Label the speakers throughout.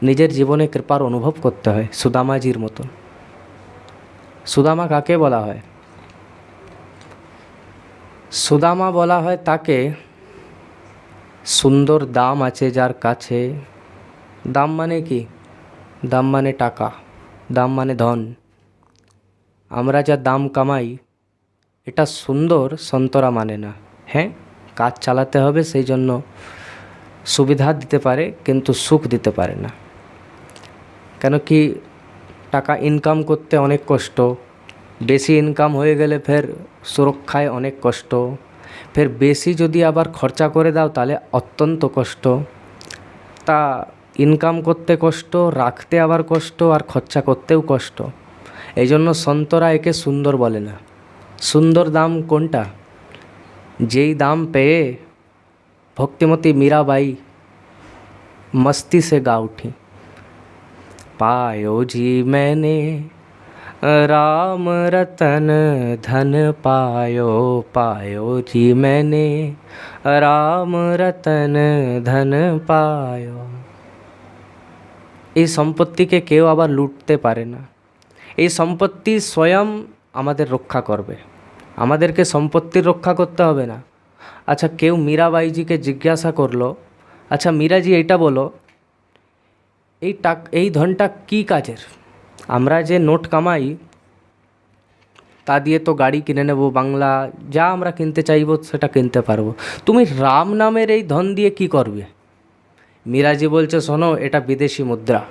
Speaker 1: নিজের জীবনে কৃপার অনুভব করতে হয় সুদামাজির মতন। সুদামা কাকে বলা হয়? সুদামা বলা হয় তাকে, সুন্দর দাম আছে যার কাছে। দাম মানে কি? দাম মানে টাকা, দাম মানে ধন। আমরা যা দাম কামাই এটা সুন্দর সন্তরা মানে না। হ্যাঁ, কাজ চালাতে হবে, সেই জন্য সুবিধা দিতে পারে কিন্তু সুখ দিতে পারে না। কেন কি টাকা ইনকাম করতে অনেক কষ্ট, বেশি ইনকাম হয়ে গেলে ফের সুরক্ষায় অনেক কষ্ট, ফের বেশি যদি আবার খরচা করে দাও তাহলে অত্যন্ত কষ্ট। তা ইনকাম করতে কষ্ট, রাখতে আবার কষ্ট, আর খরচা করতেও কষ্ট। এই জন্য সন্তরা একে সুন্দর বলে না। সুন্দর দাম কোনটা? যেই দাম পেয়ে ভক্তিমতী मीराबाई मस्ती से गा उठी, पायो जी मैंने राम रतन धन पायो, पायो जी मैंने राम रतन धन पायो। এই সম্পত্তিকে কেউ আবার লুটতে পারে না। এই সম্পত্তি স্বয়ং আমাদের রক্ষা করবে, আমাদেরকে সম্পত্তির রক্ষা করতে হবে না। আচ্ছা, কেউ মীরাবাইজিকে জিজ্ঞাসা করলো, আচ্ছা মীরাজি এইটা বলো, এই ধনটা কী কাজের? আমরা যে নোট কামাই তা দিয়ে তো গাড়ি কিনে নেব, বাংলা যা আমরা কিনতে চাইবো সেটা কিনতে পারবো। তুমি রাম নামের এই ধন দিয়ে কি করবে? মীরাজি বলছে, শোনো, এটা বিদেশি মুদ্রা।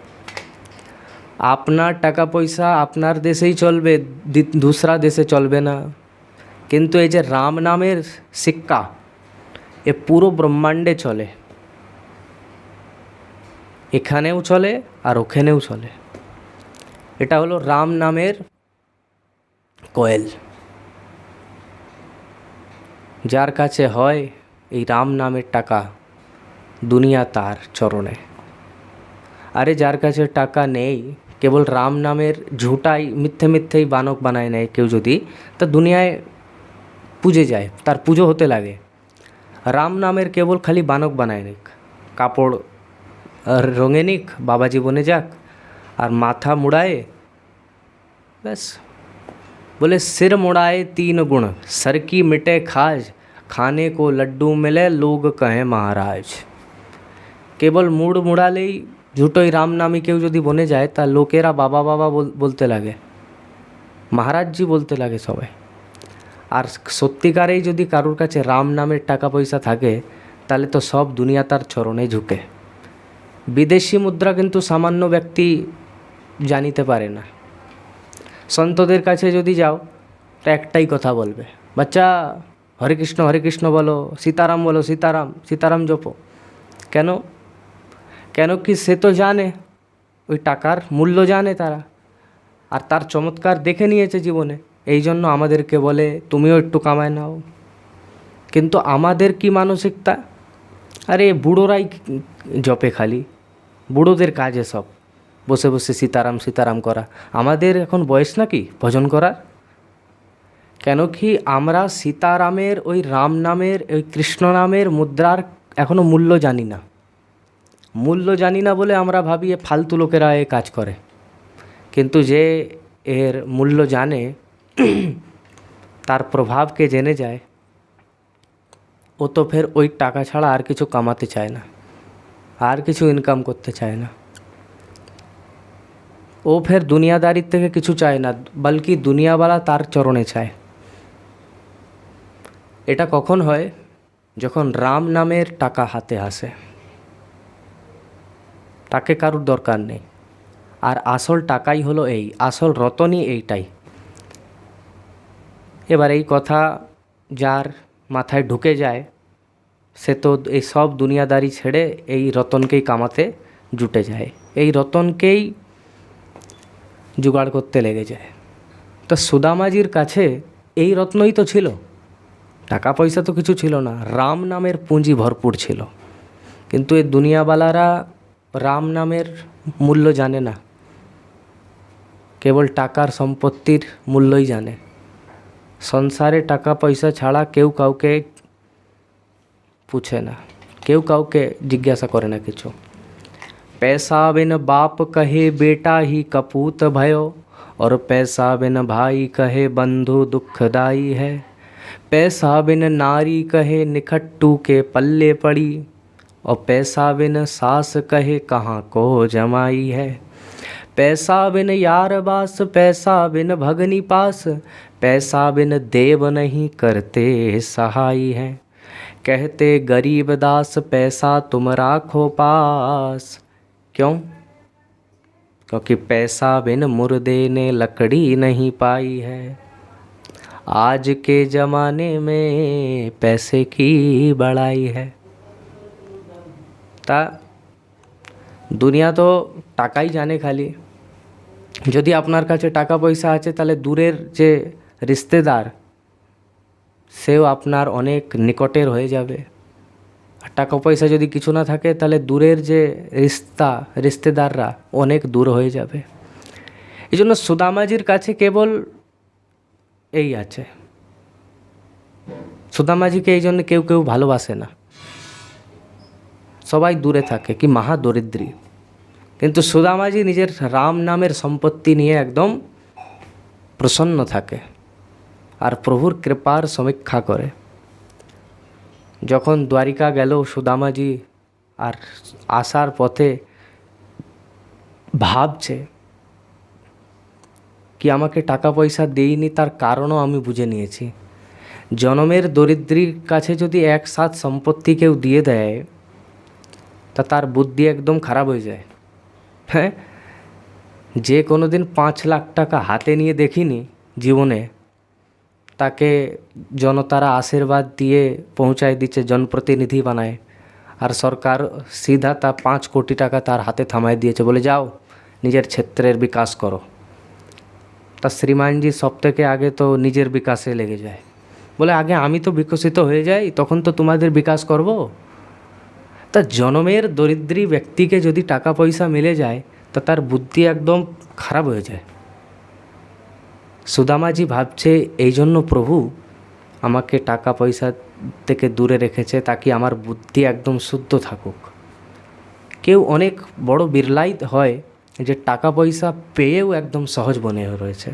Speaker 1: আপনার টাকা পয়সা আপনার দেশেই চলবে, दूसरा দেশে চলবে না। কিন্তু এই যে রাম নামের সিক্কা, এ পুরো ব্রহ্মাণ্ডে চলে, এখানেও চলে আর ওখানেও চলে। এটা হলো রাম নামের কোয়েল। যার কাছে হয় এই রাম নামের টাকা, দুনিয়া তার চরণে। আরে যার কাছে টাকা নেই, কেবল রাম নামের ঝুটাই মিথ্যে মিথ্যেই বানক বানায় নেয় কেউ যদি, তা দুনিয়ায় পুজে যায়, তার পুজো হতে লাগে। রাম নামের কেবল খালি বানক বানায় নিক, কাপড় রঙে নিক, বাবাজি বনে যাক, আর মাথা মুড়ায় ব্যাস। बोले सिर मुड़ाए तीन गुण, सर की मिटे खाज, खाने को लड्डू मिले लोग कहें महाराज। কেবল মুড় মুড়ালেই ঝুটোই রাম নামে কেউ যদি বনে যায়, তা লোকেরা বাবা বাবা বলতে লাগে, মহারাজজি বলতে লাগে সবাই। আর সত্যিকারেই যদি কারোর কাছে রাম নামের টাকা পয়সা থাকে, তাহলে তো সব দুনিয়া তার চরণে ঝুঁকে। বিদেশি মুদ্রা কিন্তু সামান্য ব্যক্তি জানিতে পারে না। সন্তদের কাছে যদি যাও তো একটাই কথা বলবে, বাচ্চা হরে কৃষ্ণ বলো, সীতারাম বলো, সীতারাম সীতারাম জপো। কেন? কেন কি সে তো জানে, ওই টাকার মূল্য জানে তারা, আর তার চমৎকার দেখে নিয়েছে জীবনে। এই জন্য আমাদেরকে বলে তুমিও একটু কামায় নাও। কিন্তু আমাদের কি মানসিকতা, আরে বুড়োরাই জপে, খালি বুড়োদের কাজে সব বসে বসে সীতারাম সীতারাম করা। আমাদের এখন বয়স নাকি ভজন করার? কেন কি আমরা সীতারামের, ওই রাম নামের, ওই কৃষ্ণ নামের মুদ্রার এখনও মূল্য জানি না। মূল্য জানি না বলে আমরা ভাবি এ ফালতু লোকেরা এ কাজ করে। কিন্তু যে এর মূল্য জানে, তার প্রভাবকে জেনে যায়, ও তো ফের ওই টাকা ছাড়া আর কিছু কামাতে চায় না, আর কিছু ইনকাম করতে চায় না। ও ফের দুনিয়াদারির থেকে কিছু চায় না, বলকি দুনিয়াওয়ালা তার চরণে চায়। এটা কখন হয়? যখন রাম নামের টাকা হাতে আসে, তাকে কারুর দরকার নেই। আর আসল টাকাই হলো এই, আসল রতনই এইটাই। এবার এই কথা যার মাথায় ঢুকে যায়, সে তো এই সব দুনিয়াদারি ছেড়ে এই রতনকেই কামাতে জুটে যায়, এই রতনকেই জোগাড় করতে লেগে যায়। তো সুদামাজির কাছে এই রত্নই তো ছিল, টাকা পয়সা তো কিছু ছিল না, রাম নামের পুঁজি ভরপুর ছিল। কিন্তু এই দুনিয়াওয়ালারা রাম নামের মূল্য জানে না, কেবল টাকার সম্পত্তির মূল্যই জানে। সংসারে টাকা পয়সা ছাড়া কেউ কাউকে পুছে না, কেউ কাউকে জিজ্ঞাসা করে না কিছু। पैसा बिन बाप कहे बेटा ही कपूत भयो, और पैसा बिन भाई कहे बंधु दुखदाई है। पैसा बिन नारी कहे निखट्टू के पल्ले पड़ी, और पैसा बिन सास कहे कहाँ को जमाई है। पैसा बिन यार बास, पैसा बिन भगनी पास, पैसा बिन देव नहीं करते सहाई है। कहते गरीब दास पैसा तुम राखो पास, क्यों? क्योंकि पैसा बिन मुर्दे ने लकड़ी नहीं पाई है। आज के ज़माने में पैसे की बड़ाई है। ता दुनिया तो टाकाई जाने खाली। যদি আপনার কাছে টাকা পয়সা আছে তাহলে দূরের যে রিশতেদার সেও আপনার অনেক নিকটের হয়ে যাবে। আর টাকা পয়সা যদি কিছু না থাকে তাহলে দূরের যে রিশতেদাররা অনেক দূর হয়ে যাবে। এই জন্য সুদামাজির কাছে কেবল এই আছে। সুদামাজিকে এই জন্য কেউ কেউ ভালোবাসে না, সবাই দূরে থাকে, কি মহা দরিদ্রী। কিন্তু সুদামাজি নিজের রাম নামের সম্পত্তি নিয়ে একদম প্রসন্ন থাকে আর প্রভুর কৃপার সমীক্ষা করে। যখন দ্বারিকা গেল সুদামাজি আর আসার পথে ভাবছে কি আমাকে টাকা পয়সা দেয়নি, তার কারণও আমি বুঝে নিয়েছি। জনমের দরিদ্রীর কাছে যদি একসাথ সম্পত্তি কেউ দিয়ে দেয় তা তার বুদ্ধি একদম খারাপ হয়ে যায়। হ্যাঁ, যে কোনো দিন 5 লাখ টাকা হাতে নিয়ে দেখিনি জীবনে, তাকে জনতারা আশীর্বাদ দিয়ে পৌঁছায় দিচ্ছে, জনপ্রতিনিধি বানায়, আর সরকার সিধা তা 5 কোটি টাকা তার হাতে থামায় দিয়েছে, বলে যাও নিজের ক্ষেত্রের বিকাশ করো। তা শ্রীমানজি সব থেকে আগে তো নিজের বিকাশে লেগে যায়, বলে আগে আমি তো বিকশিত হয়ে যাই তখন তো তোমাদের বিকাশ করব। তা জনমের দরিদ্রী ব্যক্তিকে যদি টাকা পয়সা মিলে যায় তো তার বুদ্ধি একদম খারাপ হয়ে যায়। সুদামাজি ভাবছে এই জন্য প্রভু আমাকে টাকা পয়সা থেকে দূরে রেখেছে, তাকে আমার বুদ্ধি একদম শুদ্ধ থাকুক। কেউ অনেক বড় বিরলাই হয় যে টাকা পয়সা পেয়েও একদম সহজ বনে রয়েছে,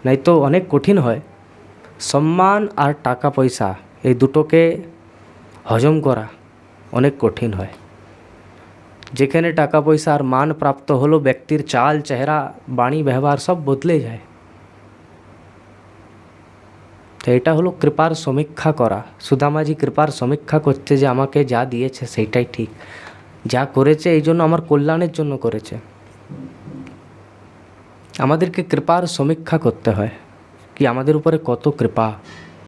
Speaker 1: নাই তো অনেক কঠিন হয়। সম্মান আর টাকা পয়সা এই দুটোকে হজম করা অনেক কঠিন হয়। যেখানে টাকা পয়সা আর মান প্রাপ্ত হলো, ব্যক্তির চাল চেহারা বাণী ব্যবহার সব বদলে যায়। তো এটা হলো কৃপার সমীক্ষা করা। সুদামাজি কৃপার সমীক্ষা করছে যে আমাকে যা দিয়েছে সেইটাই ঠিক, যা করেছে এই জন্য আমার কল্যাণের জন্য করেছে। আমাদেরকে কৃপার সমীক্ষা করতে হয় কি আমাদের উপরে কত কৃপা।